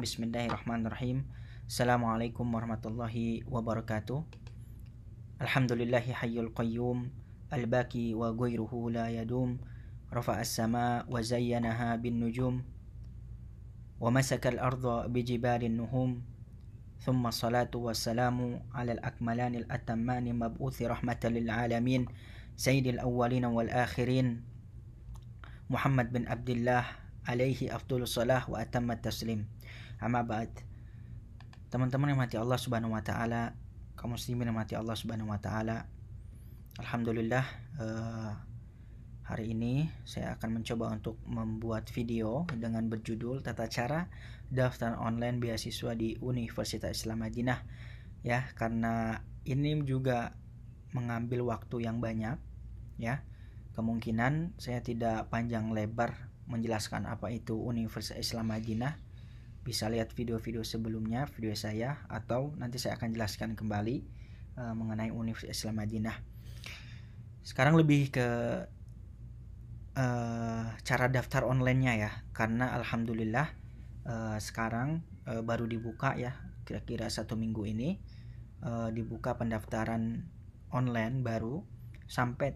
Bismillahirrahmanirrahim. Assalamualaikum warahmatullahi wabarakatuh. Alhamdulillahi hayyul qayyum, al-baqi wa ghairuhu la yadum, rafa'as sama wa zayyanaha bin nujum, wa masakal arda bijibalin nuhum, thumma salatu wassalamu ala al-akmalanil atammani mab'uthi rahmatan lil alamin, sayyidil awwalina wal akhirin, Muhammad bin Abdullah alaihi afdhalus salah wa atammat taslim. Amma ba'd. Teman-teman yang mati Allah Subhanahu wa taala, kaum muslimin yang mati Allah Subhanahu wa taala. Alhamdulillah, hari ini saya akan mencoba untuk membuat video dengan berjudul Tata Cara Daftar Online Beasiswa di Universitas Islam Madinah. Ya, karena ini juga mengambil waktu yang banyak, ya. Kemungkinan saya tidak panjang lebar menjelaskan apa itu Universitas Islam Madinah. Bisa lihat video-video sebelumnya, video saya, atau nanti saya akan jelaskan kembali mengenai Universitas Islam Madinah. Sekarang lebih ke cara daftar online-nya ya, karena alhamdulillah sekarang baru dibuka ya, kira-kira 1 minggu ini dibuka pendaftaran online baru sampai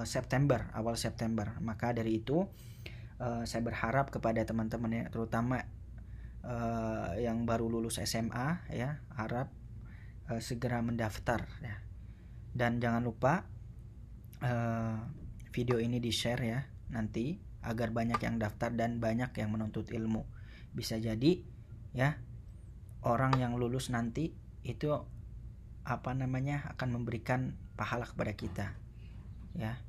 September, awal September. Maka dari itu saya berharap kepada teman-teman ya, terutama yang baru lulus SMA ya, harap segera mendaftar ya. Dan jangan lupa video ini di-share ya nanti, agar banyak yang daftar dan banyak yang menuntut ilmu. Bisa jadi ya orang yang lulus nanti itu akan memberikan pahala kepada kita ya.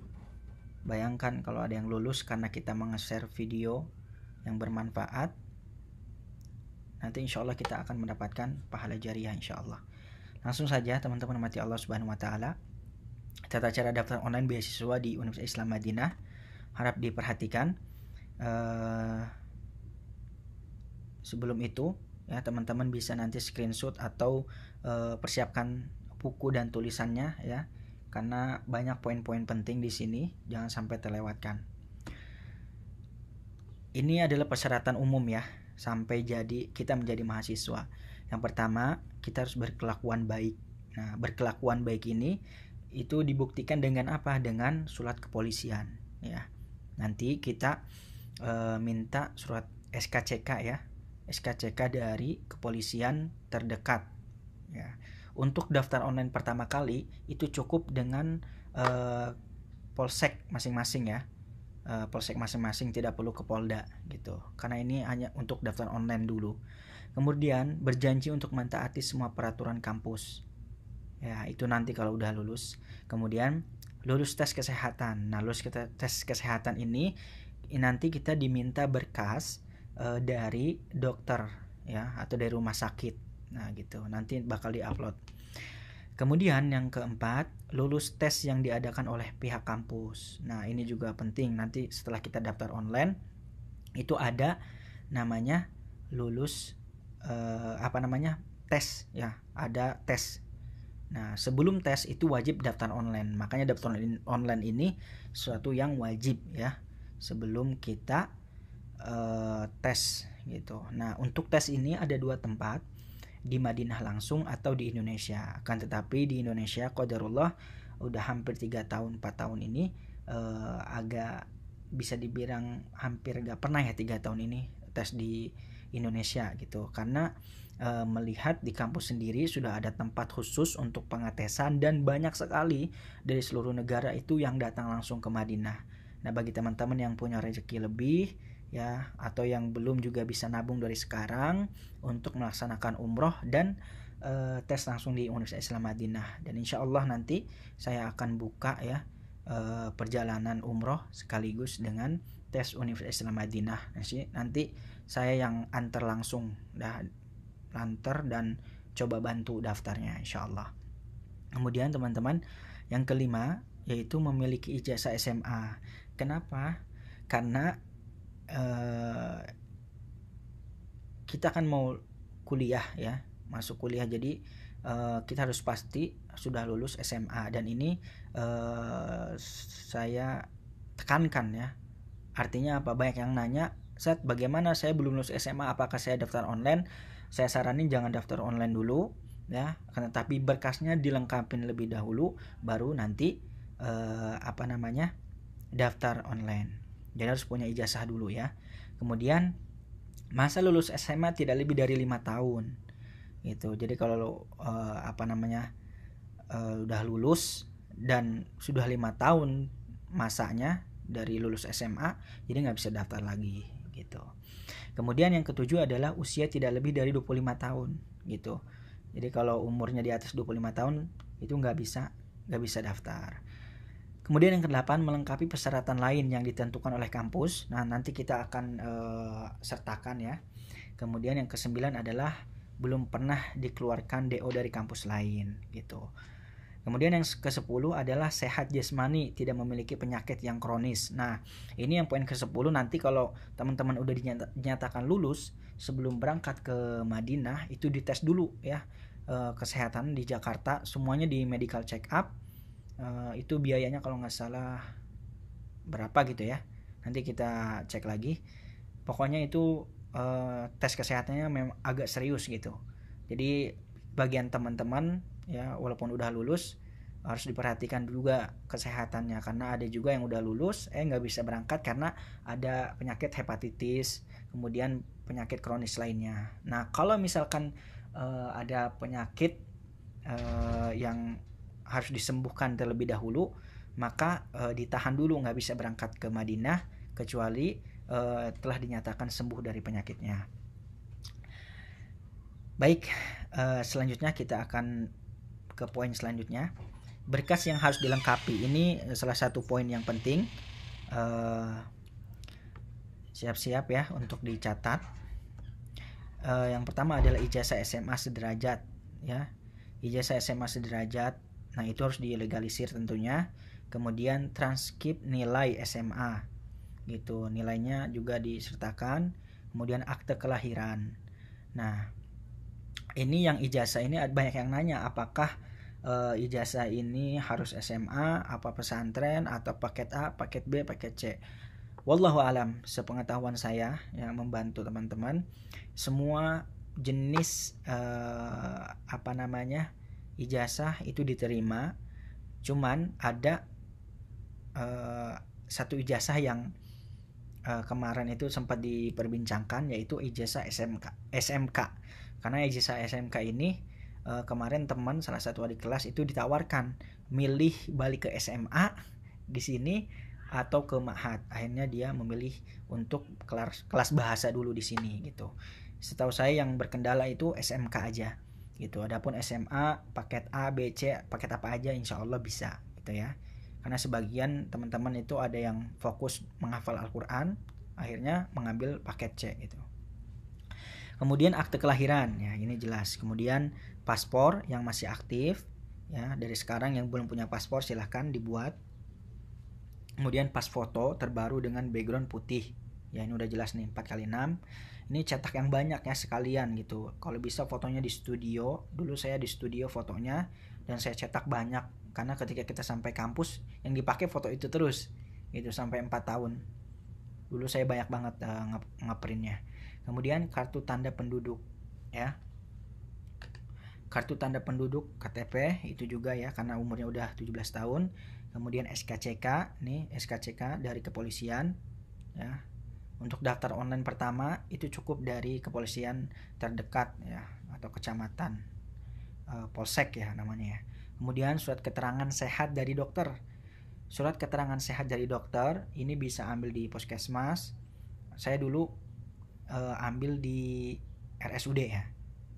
Bayangkan kalau ada yang lulus karena kita menge-share video yang bermanfaat, nanti insya Allah kita akan mendapatkan pahala jariah insya Allah. Langsung saja teman-teman mati Allah Subhanahu wa taala. Tata cara daftar online beasiswa di Universitas Islam Madinah harap diperhatikan. Sebelum itu ya, teman-teman bisa nanti screenshot atau persiapkan buku dan tulisannya ya, karena banyak poin-poin penting di sini, jangan sampai terlewatkan. Ini adalah persyaratan umum ya, sampai kita menjadi mahasiswa. Yang pertama, kita harus berkelakuan baik. Nah, berkelakuan baik ini itu dibuktikan dengan apa? Dengan surat kepolisian ya. Nanti kita minta surat SKCK ya, SKCK dari kepolisian terdekat ya. Untuk daftar online pertama kali itu cukup dengan polsek masing-masing ya, polsek masing-masing, tidak perlu ke Polda gitu, karena ini hanya untuk daftar online dulu. Kemudian berjanji untuk mentaati semua peraturan kampus ya, itu nanti kalau udah lulus. Kemudian lulus tes kesehatan. Nah, lulus tes kesehatan ini nanti kita diminta berkas dari dokter ya, atau dari rumah sakit. Nah gitu, nanti bakal diupload. Kemudian yang keempat, lulus tes yang diadakan oleh pihak kampus. Nah ini juga penting, nanti setelah kita daftar online itu ada namanya lulus tes ya, ada tes. Nah sebelum tes itu wajib daftar online. Makanya daftar online ini suatu yang wajib ya, sebelum kita tes gitu. Nah untuk tes ini ada 2 tempat, di Madinah langsung atau di Indonesia. Akan tetapi di Indonesia qadarullah udah hampir 3 tahun 4 tahun ini agak bisa dibilang hampir gak pernah ya 3 tahun ini tes di Indonesia gitu, karena melihat di kampus sendiri sudah ada tempat khusus untuk pengetesan dan banyak sekali dari seluruh negara itu yang datang langsung ke Madinah. Nah bagi teman-teman yang punya rezeki lebih ya, atau yang belum juga bisa nabung dari sekarang untuk melaksanakan umroh dan tes langsung di Universitas Islam Madinah. Dan insya Allah nanti saya akan buka ya perjalanan umroh sekaligus dengan tes Universitas Islam Madinah. Nanti saya yang antar langsung, antar dan coba bantu daftarnya insya Allah. Kemudian teman-teman, yang kelima yaitu memiliki ijazah SMA. Kenapa? Karena kita kan mau kuliah ya, masuk kuliah, jadi kita harus pasti sudah lulus SMA. Dan ini saya tekankan ya, artinya apa, banyak yang nanya Ustaz, bagaimana saya belum lulus SMA, apakah saya daftar online? Saya saranin jangan daftar online dulu ya, tapi berkasnya dilengkapin lebih dahulu, baru nanti daftar online. Jadi harus punya ijazah dulu ya. Kemudian masa lulus SMA tidak lebih dari 5 tahun gitu. Jadi kalau udah lulus dan sudah 5 tahun masanya dari lulus SMA, jadi nggak bisa daftar lagi gitu. Kemudian yang ketujuh adalah usia tidak lebih dari 25 tahun gitu. Jadi kalau umurnya di atas 25 tahun itu nggak bisa daftar. Kemudian yang kedelapan, melengkapi persyaratan lain yang ditentukan oleh kampus. Nah, nanti kita akan sertakan ya. Kemudian yang kesembilan adalah belum pernah dikeluarkan DO dari kampus lain gitu. Kemudian yang ke-10 adalah sehat jasmani, tidak memiliki penyakit yang kronis. Nah, ini yang poin ke-10. Nanti kalau teman-teman udah dinyatakan lulus, sebelum berangkat ke Madinah itu dites dulu ya, kesehatan di Jakarta, semuanya di medical check up. Itu biayanya kalau nggak salah berapa gitu ya. Nanti kita cek lagi. Pokoknya itu tes kesehatannya memang agak serius gitu. Jadi bagian teman-teman ya, walaupun udah lulus harus diperhatikan juga kesehatannya, karena ada juga yang udah lulus nggak bisa berangkat karena ada penyakit hepatitis, kemudian penyakit kronis lainnya. Nah, kalau misalkan ada penyakit yang harus disembuhkan terlebih dahulu, maka ditahan dulu, nggak bisa berangkat ke Madinah kecuali telah dinyatakan sembuh dari penyakitnya. Baik, selanjutnya kita akan ke poin selanjutnya. Berkas yang harus dilengkapi, ini salah satu poin yang penting. Siap-siap ya untuk dicatat. Yang pertama adalah ijazah SMA sederajat ya. Ijazah SMA sederajat, nah itu harus dilegalisir tentunya. Kemudian transkrip nilai SMA gitu, nilainya juga disertakan. Kemudian akte kelahiran. Nah, ini yang ijazah ini banyak yang nanya, apakah ijazah ini harus SMA, apa pesantren, atau paket A, paket B, paket C. Wallahu alam, sepengetahuan saya yang membantu teman-teman, semua jenis ijazah itu diterima. Cuman ada satu ijazah yang kemarin itu sempat diperbincangkan, yaitu ijazah SMK. Karena ijazah SMK ini kemarin teman salah satu adik kelas itu ditawarkan milih balik ke SMA di sini atau ke Ma'had. Akhirnya dia memilih untuk kelas bahasa dulu di sini gitu. Setahu saya yang berkendala itu SMK aja gitu. Adapun SMA paket A, B, C, paket apa aja insya Allah bisa gitu ya. Karena sebagian teman-teman itu ada yang fokus menghafal Al-Quran, akhirnya mengambil paket C gitu. Kemudian akte kelahiran ya, ini jelas. Kemudian paspor yang masih aktif ya, dari sekarang yang belum punya paspor silahkan dibuat. Kemudian pas foto terbaru dengan background putih ya, ini udah jelas nih 4x6. Ini cetak yang banyak ya sekalian gitu. Kalau bisa fotonya di studio, dulu saya di studio fotonya dan saya cetak banyak, karena ketika kita sampai kampus yang dipakai foto itu terus gitu sampai 4 tahun. Dulu saya banyak banget ngeprintnya. Kemudian kartu tanda penduduk ya. Kartu tanda penduduk KTP itu juga ya, karena umurnya udah 17 tahun. Kemudian SKCK, nih SKCK dari kepolisian ya. Untuk daftar online pertama itu cukup dari kepolisian terdekat ya, atau kecamatan, polsek ya namanya ya. Kemudian surat keterangan sehat dari dokter. Surat keterangan sehat dari dokter ini bisa ambil di puskesmas. Saya dulu ambil di RSUD ya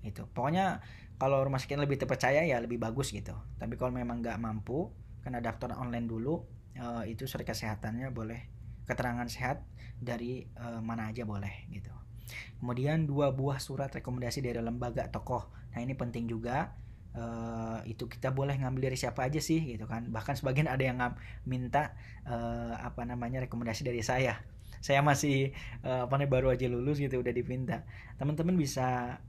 gitu. Pokoknya kalau rumah sakit lebih terpercaya ya lebih bagus gitu. Tapi kalau memang nggak mampu, karena daftar online dulu, itu surat kesehatannya boleh, keterangan sehat dari mana aja boleh gitu. Kemudian 2 buah surat rekomendasi dari lembaga tokoh. Nah ini penting juga. Itu kita boleh ngambil dari siapa aja sih gitu kan. Bahkan sebagian ada yang minta rekomendasi dari saya masih baru aja lulus gitu udah dipinta. Teman-teman bisa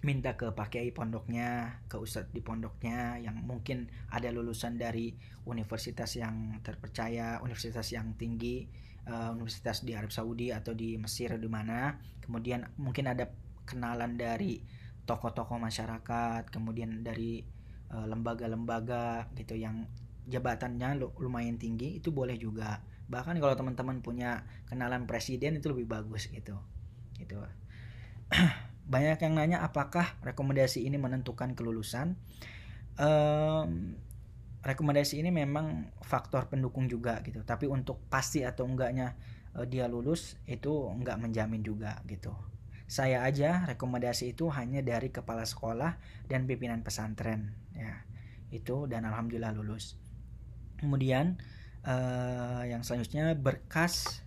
minta ke Pak Kiai pondoknya, ke ustadz di pondoknya yang mungkin ada lulusan dari universitas yang terpercaya, universitas yang tinggi, universitas di Arab Saudi atau di Mesir di mana, kemudian mungkin ada kenalan dari tokoh-tokoh masyarakat, kemudian dari lembaga-lembaga gitu yang jabatannya lumayan tinggi, itu boleh juga. Bahkan kalau teman-teman punya kenalan presiden itu lebih bagus gitu. Banyak yang nanya apakah rekomendasi ini menentukan kelulusan. Rekomendasi ini memang faktor pendukung juga gitu, tapi untuk pasti atau enggaknya dia lulus itu enggak menjamin juga gitu. Saya aja rekomendasi itu hanya dari kepala sekolah dan pimpinan pesantren ya, itu, dan alhamdulillah lulus. Kemudian yang selanjutnya berkas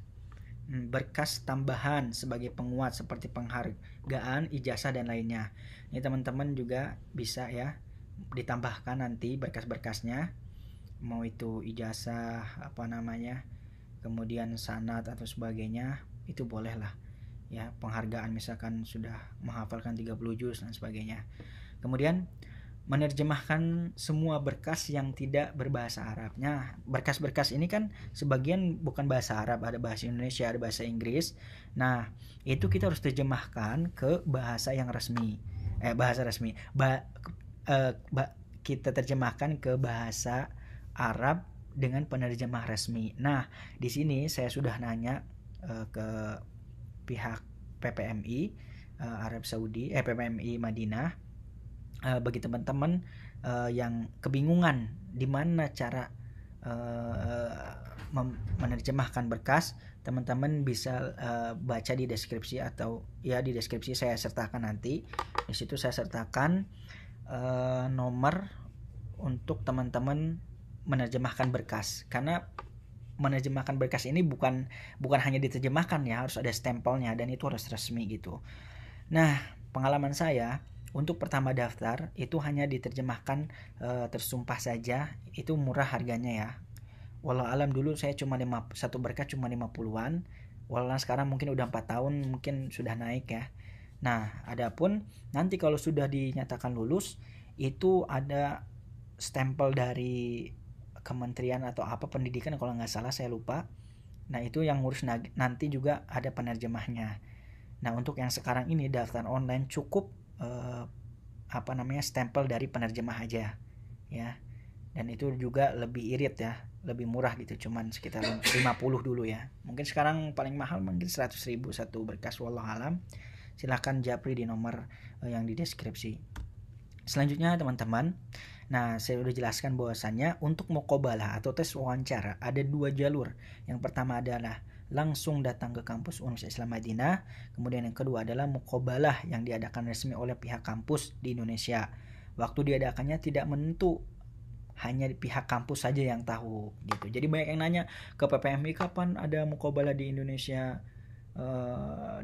tambahan sebagai penguat seperti penghargaan, ijazah dan lainnya. Ini teman-teman juga bisa ya ditambahkan nanti berkas-berkasnya, mau itu ijazah kemudian sanad atau sebagainya, itu boleh lah ya, penghargaan misalkan sudah menghafalkan 30 juz dan sebagainya. Kemudian menerjemahkan semua berkas yang tidak berbahasa Arabnya. Berkas-berkas ini kan sebagian bukan bahasa Arab, ada bahasa Indonesia, ada bahasa Inggris. Nah, itu kita harus terjemahkan ke bahasa yang resmi. Kita terjemahkan ke bahasa Arab dengan penerjemah resmi. Nah, di sini saya sudah nanya ke pihak PPMI Arab Saudi, PPMI Madinah, bagi teman-teman yang kebingungan di mana cara menerjemahkan berkas, teman-teman bisa baca di deskripsi, atau ya di deskripsi saya sertakan nanti. Di situ saya sertakan nomor untuk teman-teman menerjemahkan berkas, karena menerjemahkan berkas ini bukan hanya diterjemahkan ya, harus ada stempelnya dan itu harus resmi gitu. Nah, pengalaman saya untuk pertama daftar itu hanya diterjemahkan tersumpah saja, itu murah harganya ya. Walau alam dulu saya cuma satu berkas cuma 50-an. Walau sekarang mungkin udah 4 tahun mungkin sudah naik ya. Nah, adapun nanti kalau sudah dinyatakan lulus itu ada stempel dari kementerian atau apa pendidikan kalau nggak salah, saya lupa. Nah, itu yang ngurus nanti juga ada penerjemahnya. Nah, untuk yang sekarang ini daftar online cukup stempel dari penerjemah aja ya. Dan itu juga lebih irit ya, lebih murah gitu, cuman sekitar 50 dulu ya. Mungkin sekarang paling mahal mungkin 100.000 satu berkas, wallahu alam. Silahkan japri di nomor yang di deskripsi. Selanjutnya teman-teman, nah saya udah jelaskan bahwasannya untuk muqabalah atau tes wawancara ada 2 jalur. Yang pertama adalah langsung datang ke kampus Universitas Islam Madinah. Kemudian yang kedua adalah muqabalah yang diadakan resmi oleh pihak kampus di Indonesia. Waktu diadakannya tidak menentu, hanya pihak kampus saja yang tahu gitu. Jadi banyak yang nanya ke PPMI kapan ada muqabalah di Indonesia,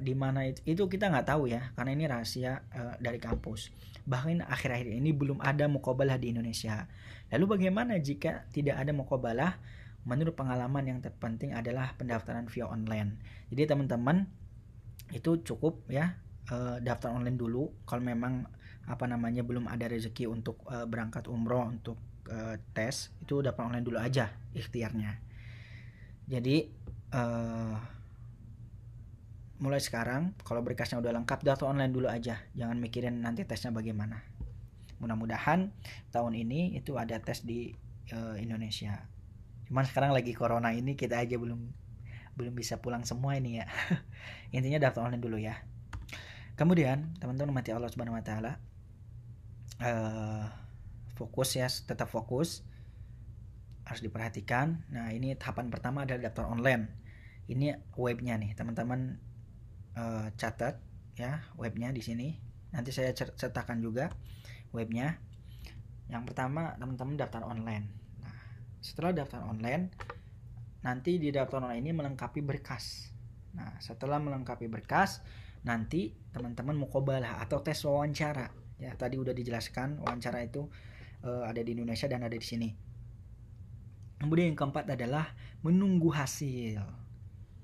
di mana itu kita nggak tahu ya, karena ini rahasia dari kampus. Bahkan akhir-akhir ini belum ada muqabalah di Indonesia. Lalu bagaimana jika tidak ada muqabalah? Menurut pengalaman yang terpenting adalah pendaftaran via online. Jadi teman-teman itu cukup ya daftar online dulu. Kalau memang belum ada rezeki untuk berangkat umroh untuk tes, itu daftar online dulu aja ikhtiarnya. Jadi mulai sekarang kalau berkasnya udah lengkap, daftar online dulu aja, jangan mikirin nanti tesnya bagaimana. Mudah-mudahan tahun ini itu ada tes di Indonesia. Cuman sekarang lagi corona ini kita aja belum bisa pulang semua ini ya. Intinya daftar online dulu ya. Kemudian teman-teman mati Allah Subhanahu wa taala, fokus ya, tetap fokus, harus diperhatikan. Nah, ini tahapan pertama adalah daftar online. Ini webnya nih teman-teman, catat ya webnya di sini. Nanti saya sertakan juga webnya. Yang pertama teman-teman daftar online. Nah, setelah daftar online, nanti di daftar online ini melengkapi berkas. Nah, setelah melengkapi berkas, nanti teman-teman muqabalah atau tes wawancara. Ya, tadi udah dijelaskan wawancara itu ada di Indonesia dan ada di sini. Kemudian yang keempat adalah menunggu hasil.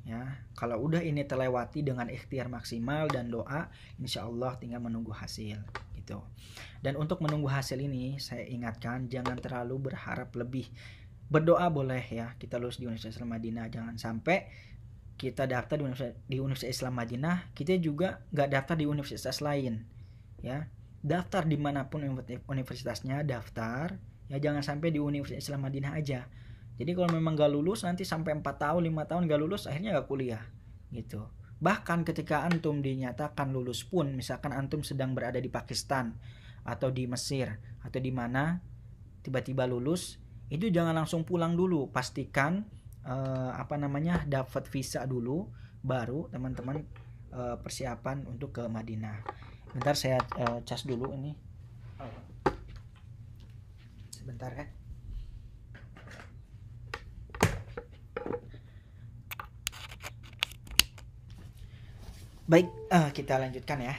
Ya, kalau udah ini terlewati dengan ikhtiar maksimal dan doa, insya Allah tinggal menunggu hasil gitu. Dan untuk menunggu hasil ini saya ingatkan jangan terlalu berharap lebih. Berdoa boleh ya, kita lulus di Universitas Islam Madinah, jangan sampai kita daftar di Universitas Islam Madinah, kita juga nggak daftar di universitas lain, ya. Daftar dimanapun universitasnya, daftar, ya jangan sampai di Universitas Islam Madinah aja. Jadi kalau memang nggak lulus, nanti sampai 4 tahun 5 tahun nggak lulus, akhirnya nggak kuliah gitu. Bahkan ketika antum dinyatakan lulus pun, misalkan antum sedang berada di Pakistan atau di Mesir atau di mana, tiba-tiba lulus, itu jangan langsung pulang dulu, pastikan dapat visa dulu, baru teman-teman persiapan untuk ke Madinah. Bentar saya cas dulu ini. Sebentar ya. Baik, kita lanjutkan ya.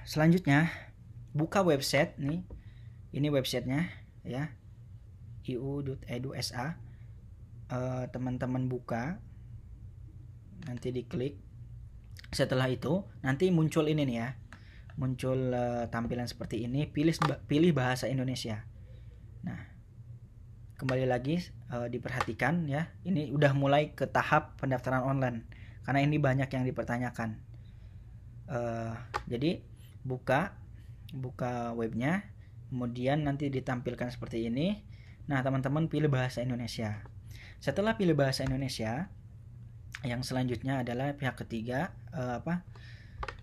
Selanjutnya buka website nih. Ini websitenya ya, iu.edu.sa. Teman-teman buka, nanti diklik. Setelah itu nanti muncul ini nih ya, muncul tampilan seperti ini. Pilih bahasa Indonesia. Nah, kembali lagi diperhatikan ya, ini udah mulai ke tahap pendaftaran online karena ini banyak yang dipertanyakan. Jadi buka webnya, kemudian nanti ditampilkan seperti ini. Nah, teman-teman pilih bahasa Indonesia. Setelah pilih bahasa Indonesia, yang selanjutnya adalah pihak ketiga,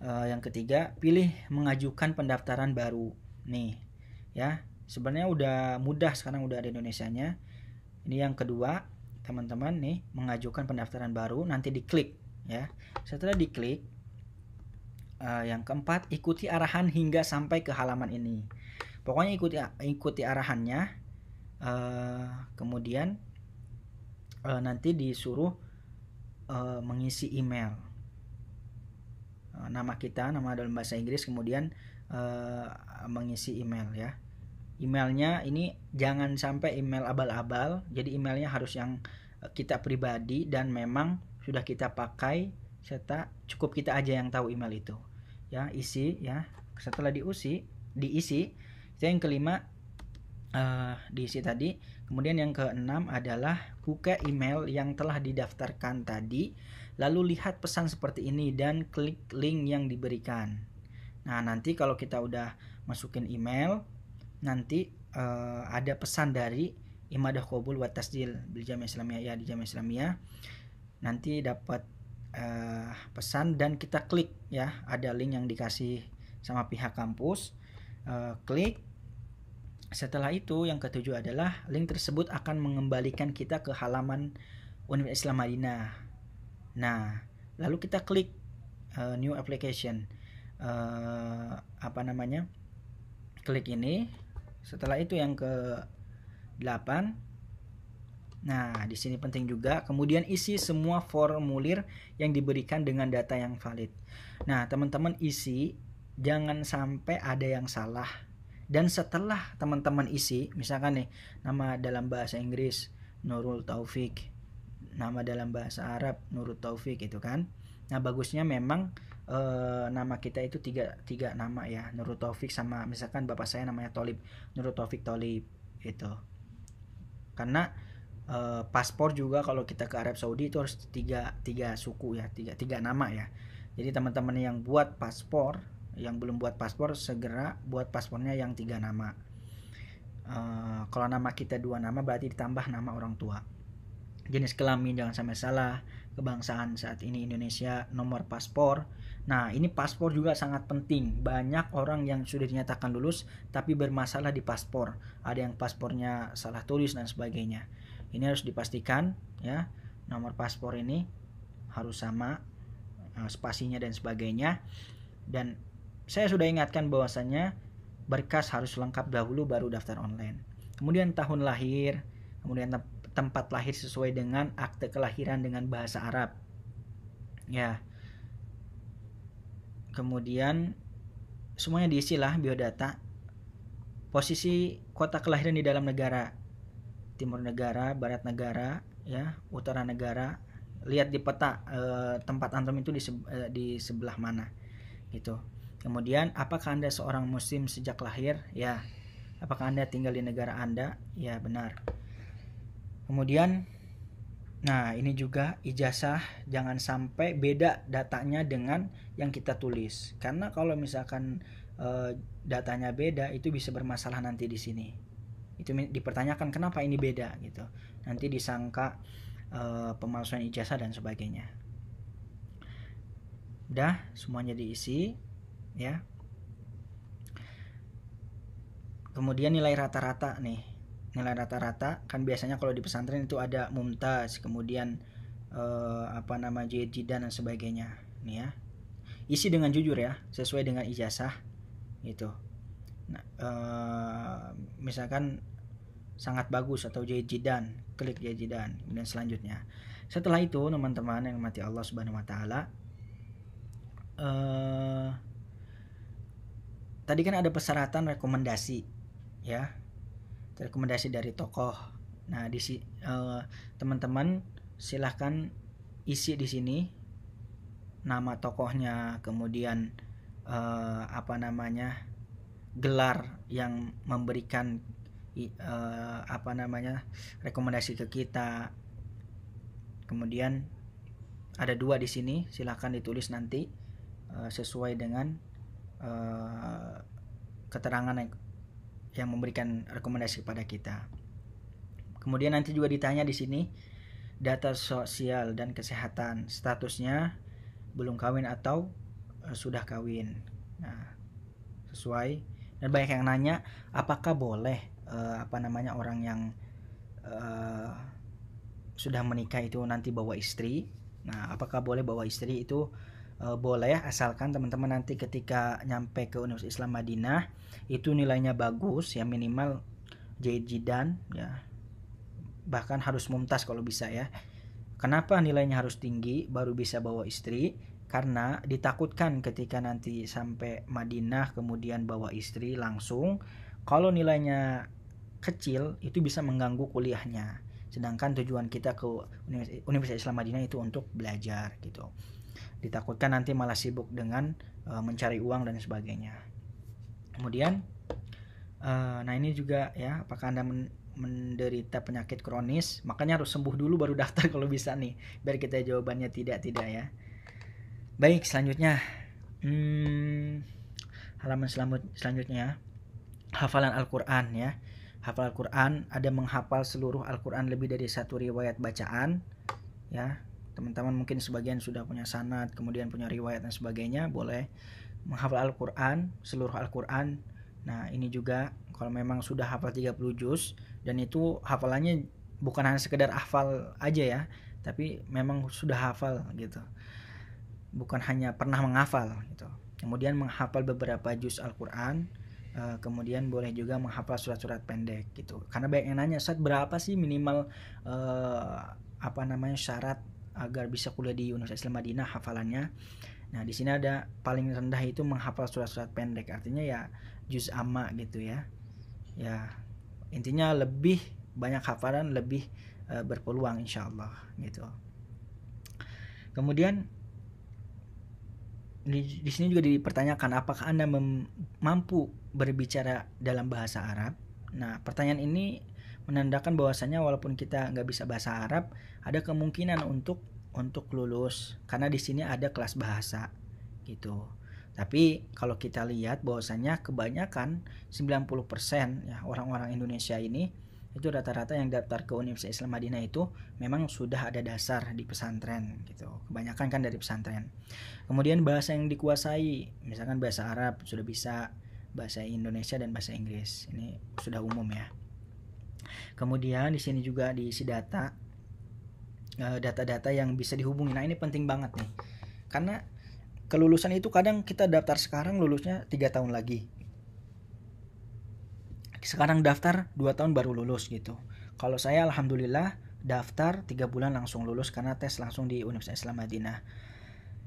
yang ketiga, pilih mengajukan pendaftaran baru nih ya. Sebenarnya udah mudah, sekarang udah ada Indonesianya. Ini yang kedua, teman-teman nih, mengajukan pendaftaran baru, nanti diklik ya. Setelah diklik, yang keempat, ikuti arahan hingga sampai ke halaman ini. Pokoknya ikuti arahannya. Kemudian nanti disuruh mengisi email, nama kita, nama dalam bahasa Inggris, kemudian mengisi email ya. Emailnya ini jangan sampai email abal-abal, jadi emailnya harus yang kita pribadi dan memang sudah kita pakai, serta cukup kita aja yang tahu email itu ya. Isi ya. Setelah diisi itu yang kelima, diisi tadi. Kemudian yang keenam adalah buka email yang telah didaftarkan tadi, lalu lihat pesan seperti ini dan klik link yang diberikan. Nah, nanti kalau kita udah masukin email, nanti ada pesan dari Imadah Qabul wa Tasjil bil Jamiah Islamiyah ya, di Jamiah Islamiyah. Nanti dapat pesan dan kita klik ya, ada link yang dikasih sama pihak kampus. Klik. Setelah itu yang ketujuh adalah link tersebut akan mengembalikan kita ke halaman Universitas Islam Madinah. Nah, lalu kita klik new application, klik ini. Setelah itu yang ke-8. Nah, di sini penting juga, kemudian isi semua formulir yang diberikan dengan data yang valid. Nah, teman-teman isi, jangan sampai ada yang salah. Dan setelah teman-teman isi, misalkan nih, nama dalam bahasa Inggris Nurul Taufik, nama dalam bahasa Arab Nurul Taufik itu kan. Nah, bagusnya memang nama kita itu tiga nama ya, Nurul Taufik, sama misalkan bapak saya namanya Tolib, Nurul Taufik Tolib itu. Karena paspor juga kalau kita ke Arab Saudi itu harus tiga suku ya, tiga nama ya. Jadi teman-teman yang buat paspor, yang belum buat paspor, segera buat paspornya yang 3 nama. Kalau nama kita 2 nama berarti ditambah nama orang tua. Jenis kelamin jangan sampai salah, kebangsaan saat ini Indonesia, nomor paspor. Nah, ini paspor juga sangat penting. Banyak orang yang sudah dinyatakan lulus tapi bermasalah di paspor. Ada yang paspornya salah tulis dan sebagainya. Ini harus dipastikan ya, nomor paspor ini harus sama, spasinya dan sebagainya. Dan saya sudah ingatkan bahwasannya berkas harus lengkap dahulu baru daftar online. Kemudian tahun lahir, kemudian tempat lahir sesuai dengan akte kelahiran dengan bahasa Arab. Ya. Kemudian semuanya diisilah biodata. Posisi kota kelahiran di dalam negara. Timur negara, barat negara, ya, utara negara. Lihat di peta tempat antum itu di sebelah mana gitu. Kemudian apakah Anda seorang muslim sejak lahir? Ya. Apakah Anda tinggal di negara Anda? Ya, benar. Kemudian Nah, ini juga ijazah jangan sampai beda datanya dengan yang kita tulis. Karena kalau misalkan datanya beda, itu bisa bermasalah nanti di sini. Itu dipertanyakan kenapa ini beda gitu. Nanti disangka pemalsuan ijazah dan sebagainya. Udah, semuanya diisi ya. Kemudian nilai rata-rata nih. Nilai rata-rata kan biasanya kalau di pesantren itu ada mumtaz, kemudian jidan dan sebagainya nih ya. Isi dengan jujur ya, sesuai dengan ijazah gitu. Nah, misalkan sangat bagus atau jidan, klik jidan. Dan selanjutnya, setelah itu teman-teman yang mati Allah Subhanahu Wa Taala, tadi kan ada persyaratan rekomendasi ya, rekomendasi dari tokoh. Nah, teman-teman silahkan isi di sini nama tokohnya, kemudian gelar yang memberikan rekomendasi ke kita. Kemudian ada 2 di sini, silahkan ditulis nanti sesuai dengan keterangan yang memberikan rekomendasi kepada kita. Kemudian nanti juga ditanya di sini data sosial dan kesehatan, statusnya belum kawin atau sudah kawin. Nah, sesuai. Dan banyak yang nanya apakah boleh orang yang sudah menikah itu nanti bawa istri. Nah, apakah boleh bawa istri? Itu boleh, asalkan teman-teman nanti ketika nyampe ke Universitas Islam Madinah itu nilainya bagus ya, minimal jidan ya, bahkan harus mumtaz kalau bisa ya. Kenapa nilainya harus tinggi baru bisa bawa istri? Karena ditakutkan ketika nanti sampai Madinah kemudian bawa istri langsung, kalau nilainya kecil itu bisa mengganggu kuliahnya. Sedangkan tujuan kita ke Universitas Islam Madinah itu untuk belajar gitu. Ditakutkan nanti malah sibuk dengan mencari uang dan sebagainya. Kemudian nah ini juga ya, apakah Anda menderita penyakit kronis? Makanya harus sembuh dulu baru daftar kalau bisa nih, biar kita jawabannya tidak ya. Baik, selanjutnya halaman selanjutnya hafalan Al-Quran ya. Hafal Al-Quran, ada menghafal seluruh Al-Quran lebih dari 1 riwayat bacaan ya. Teman-teman mungkin sebagian sudah punya sanad, kemudian punya riwayat dan sebagainya, boleh menghafal Al-Quran, seluruh Al-Quran. Nah, ini juga kalau memang sudah hafal 30 juz, dan itu hafalannya bukan hanya sekedar hafal aja ya, tapi memang sudah hafal gitu. Bukan hanya pernah menghafal gitu. Kemudian menghafal beberapa juz Al-Quran, kemudian boleh juga menghafal surat-surat pendek gitu. Karena banyak yang nanya, Ustaz, berapa sih minimal syarat agar bisa kuliah di Universitas Islam Madinah hafalannya? Nah, di sini ada paling rendah itu menghafal surat-surat pendek, artinya ya juz amma gitu ya. Ya, intinya lebih banyak hafalan lebih berpeluang insyaallah gitu. Kemudian di sini juga dipertanyakan apakah Anda mampu berbicara dalam bahasa Arab. Nah, pertanyaan ini menandakan bahwasanya walaupun kita nggak bisa bahasa Arab, ada kemungkinan untuk lulus karena di sini ada kelas bahasa gitu. Tapi kalau kita lihat bahwasanya kebanyakan 90% ya orang-orang Indonesia ini itu rata-rata yang daftar ke Universitas Islam Madinah itu memang sudah ada dasar di pesantren gitu. Kebanyakan kan dari pesantren. Kemudian bahasa yang dikuasai, misalkan bahasa Arab sudah bisa, bahasa Indonesia dan bahasa Inggris. Ini sudah umum ya. Kemudian di sini juga diisi data-data yang bisa dihubungi. Nah, ini penting banget nih. Karena kelulusan itu kadang kita daftar sekarang lulusnya 3 tahun lagi. Sekarang daftar 2 tahun baru lulus gitu. Kalau saya alhamdulillah daftar 3 bulan langsung lulus karena tes langsung di Universitas Islam Madinah.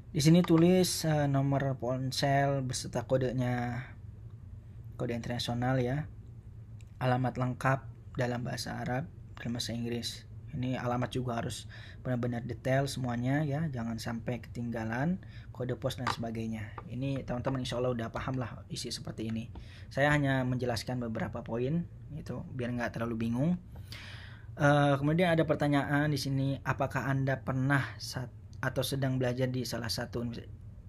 Di sini tulis nomor ponsel beserta kodenya, kode internasional ya. Alamat lengkap dalam bahasa Arab, dalam bahasa Inggris. Ini alamat juga harus benar-benar detail semuanya ya, jangan sampai ketinggalan, kode pos dan sebagainya. Ini teman-teman insya Allah udah paham lah isi seperti ini. Saya hanya menjelaskan beberapa poin itu biar nggak terlalu bingung. Kemudian ada pertanyaan di sini, apakah Anda pernah atau sedang belajar di salah satu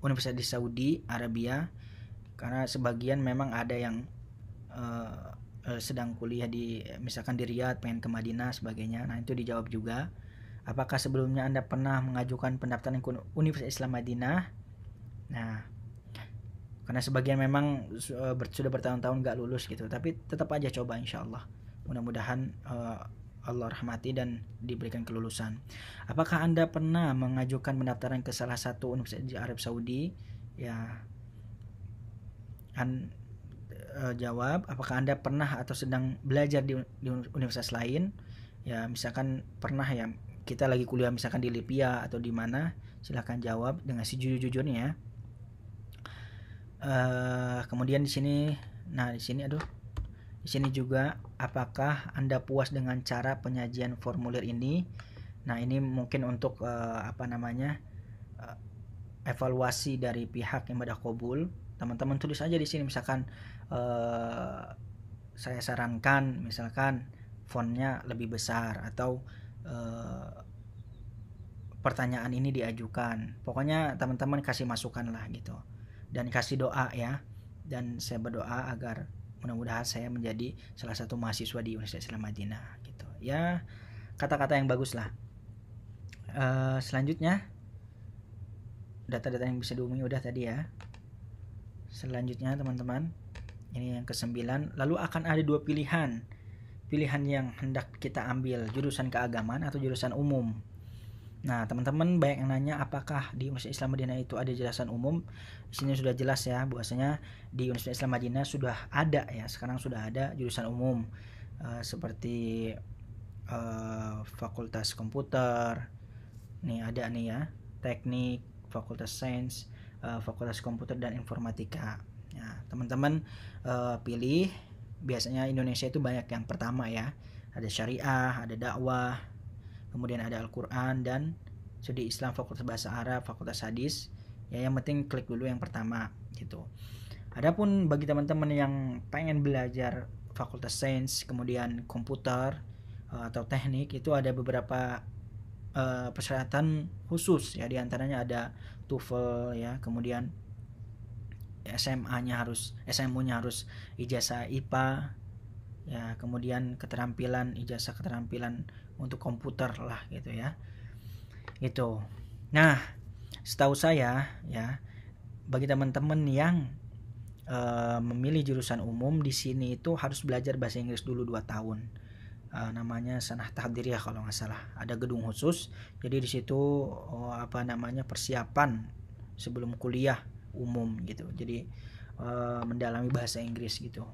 universitas di Saudi Arabia? Karena sebagian memang ada yang sedang kuliah di misalkan di Riyadh, pengen ke Madinah sebagainya. Nah, itu dijawab juga. Apakah sebelumnya Anda pernah mengajukan pendaftaran ke Universitas Islam Madinah? Nah, karena sebagian memang sudah bertahun-tahun gak lulus gitu, tapi tetap aja coba, insya Allah. Mudah-mudahan Allah rahmati dan diberikan kelulusan. Apakah Anda pernah mengajukan pendaftaran ke salah satu universitas di Arab Saudi? Ya, jawab. Apakah Anda pernah atau sedang belajar di universitas lain? Ya, misalkan pernah ya, kita lagi kuliah misalkan di Libya atau di mana, silahkan jawab dengan sejujur-jujurnya. Kemudian di sini, di sini juga, apakah Anda puas dengan cara penyajian formulir ini? Nah, ini mungkin untuk evaluasi dari pihak yang pada qabul. Teman-teman tulis aja di sini, misalkan saya sarankan misalkan fontnya lebih besar, atau pertanyaan ini diajukan. Pokoknya teman-teman kasih masukan lah gitu, dan kasih doa ya. Dan saya berdoa agar mudah-mudahan saya menjadi salah satu mahasiswa di Universitas Islam Madinah gitu ya, kata-kata yang bagus lah. Selanjutnya, data-data yang bisa dihubungi udah tadi ya. Selanjutnya teman-teman, ini yang ke-9. Lalu akan ada dua pilihan yang hendak kita ambil, jurusan keagamaan atau jurusan umum. Nah, teman-teman banyak yang nanya apakah di Universitas Islam Madinah itu ada jurusan umum. Di sini sudah jelas ya, bahwasanya di Universitas Islam Madinah sudah ada ya, sekarang sudah ada jurusan umum seperti Fakultas Komputer. Nih ada nih ya, Teknik, Fakultas Sains, Fakultas Komputer dan Informatika. Ya, teman-teman pilih. Biasanya Indonesia itu banyak yang pertama ya, ada syariah, ada dakwah, kemudian ada Al-Quran dan studi Islam, Fakultas Bahasa Arab, Fakultas Hadis. Ya, yang penting klik dulu yang pertama gitu. Adapun bagi teman-teman yang pengen belajar Fakultas Sains, kemudian komputer atau teknik, itu ada beberapa persyaratan khusus ya, diantaranya ada TOEFL ya, kemudian SMU-nya harus ijazah IPA ya, kemudian ijazah keterampilan untuk komputer lah gitu ya. Itu. Nah, setahu saya ya, bagi teman-teman yang memilih jurusan umum di sini itu harus belajar bahasa Inggris dulu 2 tahun. Namanya Sanah Tahdiriyah kalau nggak salah. Ada gedung khusus. Jadi di situ persiapan sebelum kuliah umum gitu. Jadi mendalami bahasa Inggris gitu.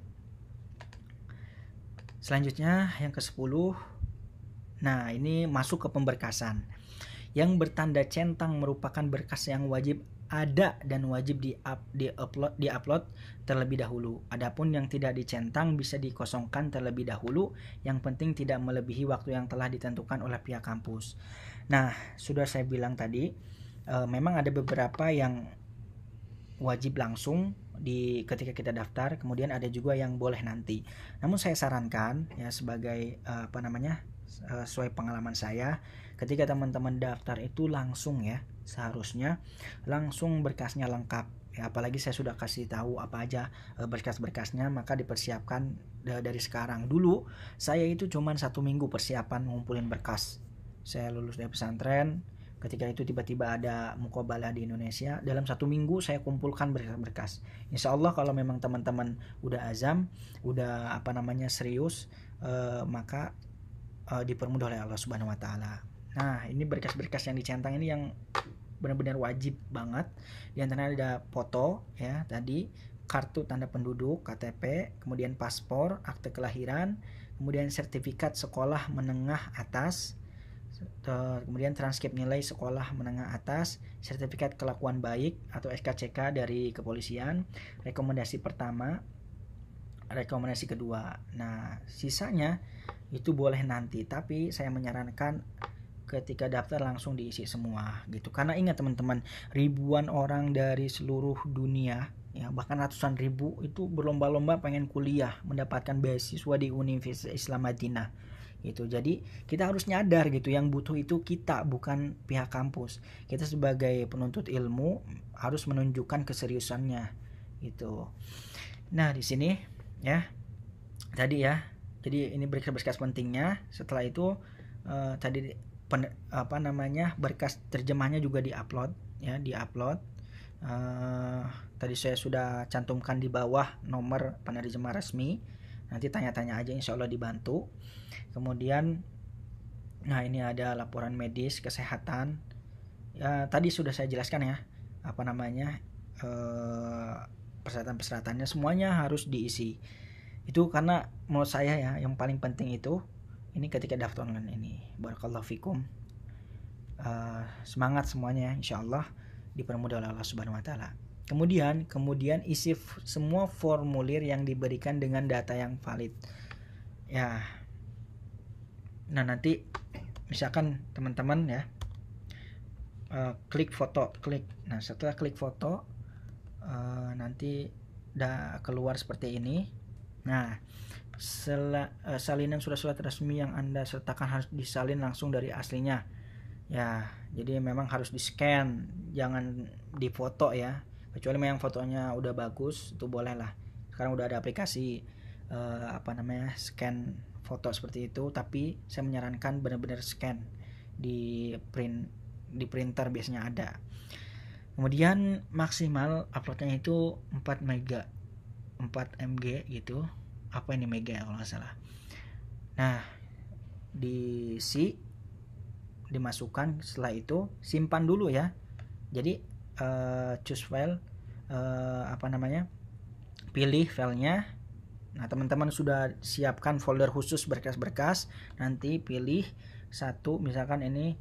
Selanjutnya yang ke-10. Nah, ini masuk ke pemberkasan. Yang bertanda centang merupakan berkas yang wajib ada dan wajib di-upload terlebih dahulu. Adapun yang tidak dicentang bisa dikosongkan terlebih dahulu. Yang penting tidak melebihi waktu yang telah ditentukan oleh pihak kampus. Nah, sudah saya bilang tadi, memang ada beberapa yang wajib langsung ketika kita daftar, kemudian ada juga yang boleh nanti. Namun saya sarankan ya, sebagai sesuai pengalaman saya, ketika teman-teman daftar itu langsung ya, seharusnya langsung berkasnya lengkap ya, apalagi saya sudah kasih tahu apa aja berkas-berkasnya, maka dipersiapkan dari sekarang. Dulu saya itu cuma 1 minggu persiapan ngumpulin berkas. Saya lulus dari pesantren, ketika itu tiba-tiba ada muqabalah di Indonesia, dalam 1 minggu saya kumpulkan berkas-berkas. Insya Allah kalau memang teman-teman udah azam, udah serius, maka dipermudah oleh Allah Subhanahu Wa Taala. Nah, ini berkas-berkas yang dicentang ini yang benar-benar wajib banget. Di antaranya ada foto ya tadi, kartu tanda penduduk KTP, kemudian paspor, akte kelahiran, kemudian sertifikat sekolah menengah atas, kemudian transkrip nilai sekolah menengah atas, sertifikat kelakuan baik atau SKCK dari kepolisian, rekomendasi pertama, rekomendasi kedua. Nah, sisanya itu boleh nanti, tapi saya menyarankan ketika daftar langsung diisi semua gitu. Karena ingat teman-teman, ribuan orang dari seluruh dunia ya, bahkan ratusan ribu itu berlomba-lomba pengen kuliah, mendapatkan beasiswa di Universitas Islam Madinah. gitu. Jadi kita harus nyadar gitu, yang butuh itu kita, bukan pihak kampus. Kita sebagai penuntut ilmu harus menunjukkan keseriusannya gitu. Nah di sini ya tadi ya, jadi ini berkas-berkas pentingnya. Setelah itu tadi berkas terjemahnya juga diupload ya, diupload. Tadi saya sudah cantumkan di bawah nomor penerjemah resmi, nanti tanya-tanya aja, insya Allah dibantu. Kemudian nah ini ada laporan medis kesehatan ya, tadi sudah saya jelaskan ya, persyaratan-persyaratannya semuanya harus diisi. Itu karena menurut saya ya yang paling penting itu ini ketika daftar online ini. Barakallahu fikum. Semangat semuanya, insyaallah dipermudah oleh Allah Subhanahu wa taala. Kemudian isi semua formulir yang diberikan dengan data yang valid. Ya. Nah, nanti misalkan teman-teman ya klik foto, Nah, setelah klik foto nanti udah keluar seperti ini. Nah, salinan surat-surat resmi yang Anda sertakan harus disalin langsung dari aslinya. Ya, jadi memang harus di-scan, jangan difoto ya. Kecuali memang fotonya udah bagus, itu boleh lah. Sekarang udah ada aplikasi scan foto seperti itu, tapi saya menyarankan benar-benar scan di printer biasanya ada. Kemudian maksimal uploadnya itu 4 MB gitu. Apa ini mega kalau nggak salah. Nah, dimasukkan, setelah itu simpan dulu ya. Jadi choose file, pilih filenya. Nah, teman-teman sudah siapkan folder khusus berkas-berkas, nanti pilih satu, misalkan ini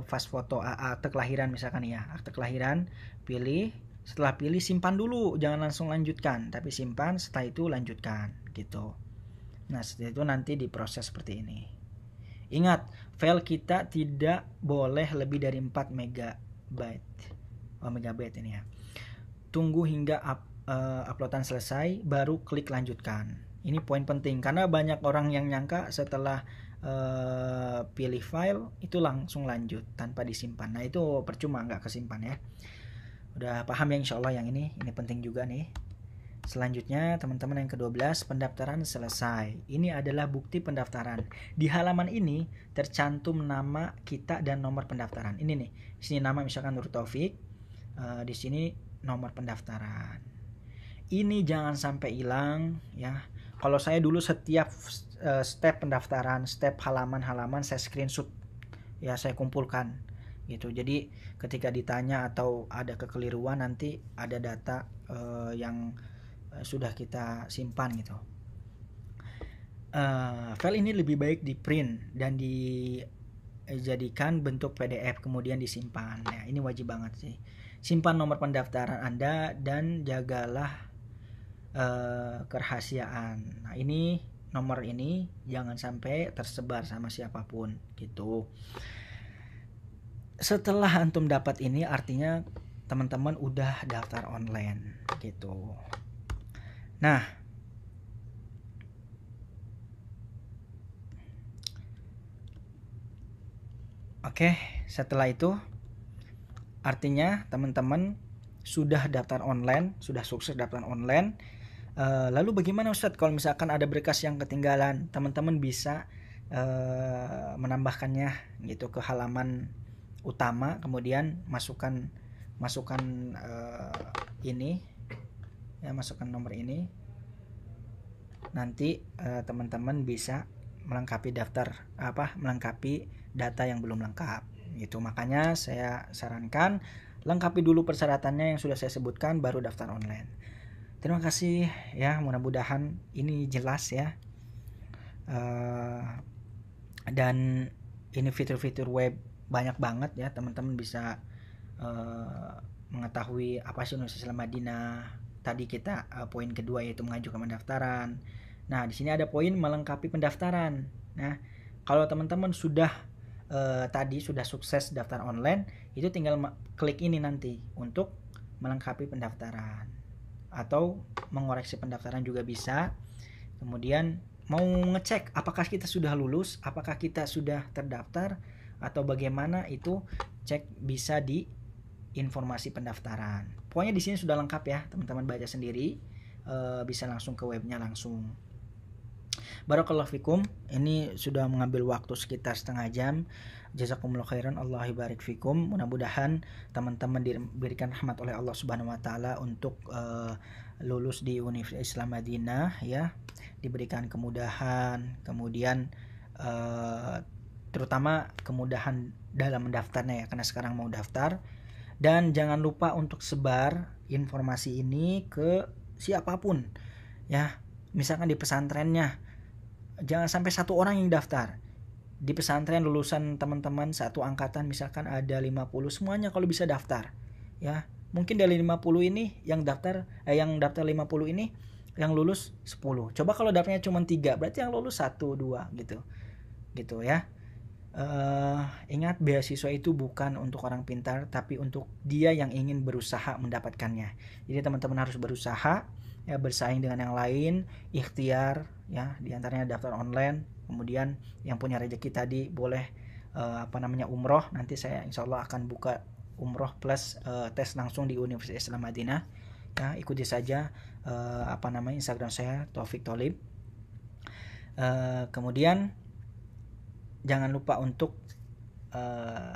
fast foto akte kelahiran misalkan ya, akte kelahiran, pilih. Setelah pilih simpan dulu, jangan langsung lanjutkan, tapi simpan, setelah itu lanjutkan gitu. Nah, setelah itu nanti diproses seperti ini. Ingat, file kita tidak boleh lebih dari 4 megabyte ini ya. Tunggu hingga uploadan selesai, baru klik lanjutkan. Ini poin penting, karena banyak orang yang nyangka setelah pilih file itu langsung lanjut tanpa disimpan. Nah, itu percuma, nggak kesimpan ya. Udah paham ya, insya Allah yang ini penting juga nih. Selanjutnya teman-teman yang ke-12, pendaftaran selesai. Ini adalah bukti pendaftaran. Di halaman ini tercantum nama kita dan nomor pendaftaran. Ini nih, di sini nama misalkan Nur Taufik, di sini nomor pendaftaran. Ini jangan sampai hilang ya. Kalau saya dulu setiap step pendaftaran, step halaman-halaman saya screenshot ya, saya kumpulkan gitu. Jadi ketika ditanya atau ada kekeliruan, nanti ada data yang sudah kita simpan gitu. File ini lebih baik di print dan dijadikan bentuk PDF kemudian disimpan. Nah, ini wajib banget sih. Simpan nomor pendaftaran Anda dan jagalah kerahasiaan. Nah, ini nomor ini jangan sampai tersebar sama siapapun gitu. Setelah antum dapat ini, artinya teman-teman udah daftar online gitu. Nah, oke, setelah itu artinya teman-teman sudah daftar online, sudah sukses daftar online. Lalu bagaimana Ustadz kalau misalkan ada berkas yang ketinggalan? Teman-teman bisa menambahkannya gitu ke halaman utama, kemudian masukkan ini ya, masukkan nomor ini. Nanti teman-teman bisa melengkapi melengkapi data yang belum lengkap gitu. Makanya saya sarankan lengkapi dulu persyaratannya yang sudah saya sebutkan, baru daftar online. Terima kasih ya, mudah-mudahan ini jelas ya. Dan ini fitur-fitur web banyak banget ya, teman-teman bisa mengetahui apa sih Universitas Islam Madinah. Tadi kita poin kedua yaitu mengajukan pendaftaran. Nah, di sini ada poin melengkapi pendaftaran. Nah, kalau teman-teman sudah tadi sudah sukses daftar online, itu tinggal klik ini nanti untuk melengkapi pendaftaran atau mengoreksi pendaftaran juga bisa. Kemudian mau ngecek apakah kita sudah lulus, apakah kita sudah terdaftar atau bagaimana, itu cek bisa di informasi pendaftaran. Pokoknya di sini sudah lengkap ya, teman-teman baca sendiri, bisa langsung ke webnya langsung. Barakallahu fikum. Ini sudah mengambil waktu sekitar setengah jam. Jazakumullah khairan, Allah barik fikum. Mudah-mudahan teman-teman diberikan rahmat oleh Allah Subhanahu wa taala untuk lulus di Universitas Islam Madinah ya. Diberikan kemudahan, kemudian terutama kemudahan dalam mendaftarnya ya, karena sekarang mau daftar. Dan jangan lupa untuk sebar informasi ini ke siapapun ya. Misalkan di pesantrennya, jangan sampai satu orang yang daftar. Di pesantren lulusan teman-teman satu angkatan misalkan ada 50, semuanya kalau bisa daftar ya. Mungkin dari 50 ini yang daftar 50 ini yang lulus 10. Coba kalau daftarnya cuma 3, berarti yang lulus 1, 2 gitu. Gitu ya. Ingat, beasiswa itu bukan untuk orang pintar, tapi untuk dia yang ingin berusaha mendapatkannya. Jadi teman-teman harus berusaha ya, bersaing dengan yang lain, ikhtiar ya, diantaranya daftar online. Kemudian yang punya rezeki tadi boleh umroh. Nanti saya insya Allah akan buka umroh plus tes langsung di Universitas Islam Madinah ya. Ikuti saja Instagram saya Taufik Tholib. Kemudian jangan lupa untuk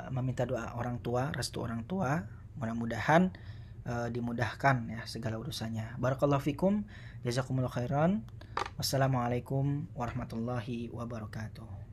meminta doa orang tua, restu orang tua. Mudah-mudahan dimudahkan ya segala urusannya. Barakallahu fikum, jazakumullah khairan. Wassalamualaikum warahmatullahi wabarakatuh.